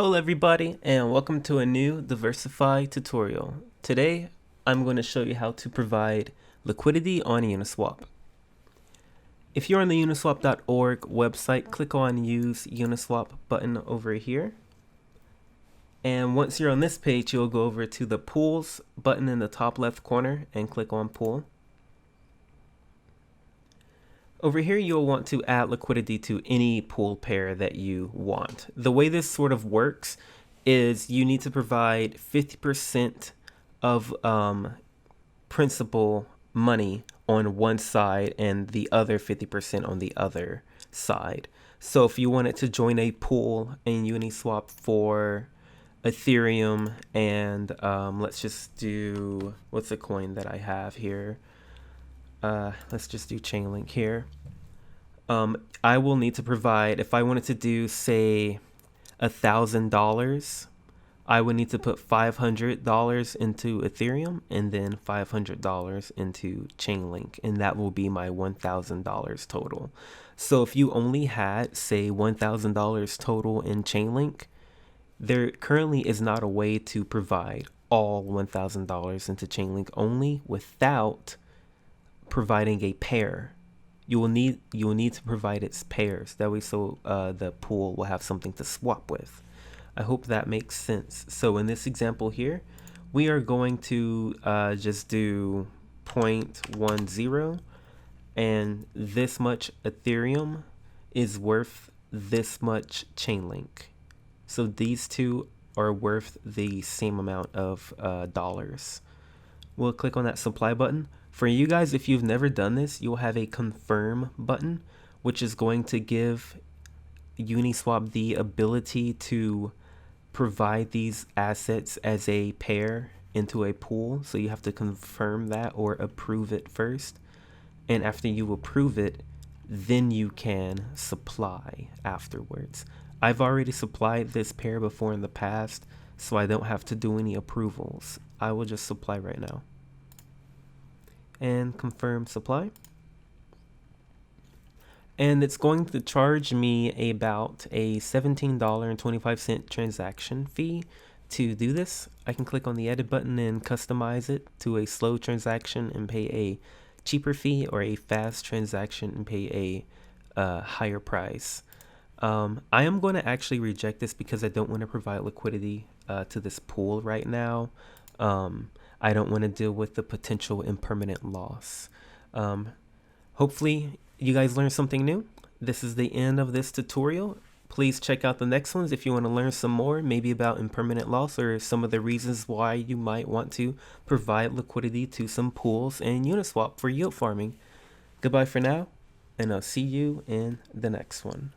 Hello everybody and welcome to a new DeversiFi tutorial. Today I'm going to show you how to provide liquidity on Uniswap. If you're on the uniswap.org website, click on use Uniswap button over here. And once you're on this page, you'll go over to the pools button in the top left corner and click on pool. Over here, you'll want to add liquidity to any pool pair that you want. The way this sort of works is you need to provide 50% of principal money on one side and the other 50% on the other side. So if you wanted to join a pool in Uniswap for Ethereum and let's just do, what's the coin that I have here? Let's just do Chainlink here. I will need to provide, if I wanted to do, say, $1,000, I would need to put $500 into Ethereum and then $500 into Chainlink, and that will be my $1,000 total. So if you only had, say, $1,000 total in Chainlink, there currently is not a way to provide all $1,000 into Chainlink only without providing a pair. You will need to provide its pairs. That way, so the pool will have something to swap with. I hope that makes sense. So in this example here, we are going to just do 0.10, and this much Ethereum is worth this much Chainlink. So these two are worth the same amount of dollars. We'll click on that supply button. For you guys, if you've never done this, you'll have a confirm button, which is going to give Uniswap the ability to provide these assets as a pair into a pool. So you have to confirm that or approve it first. And after you approve it, then you can supply afterwards. I've already supplied this pair before in the past, so I don't have to do any approvals. I will just supply right now. And confirm supply. And it's going to charge me about a $17.25 transaction fee to do this. I can click on the edit button and customize it to a slow transaction and pay a cheaper fee, or a fast transaction and pay a higher price. I am going to actually reject this because I don't want to provide liquidity to this pool right now. I don't want to deal with the potential impermanent loss. Hopefully you guys learned something new. This is the end of this tutorial. Please check out the next ones if you want to learn some more, maybe about impermanent loss or some of the reasons why you might want to provide liquidity to some pools and Uniswap for yield farming. Goodbye for now, and I'll see you in the next one.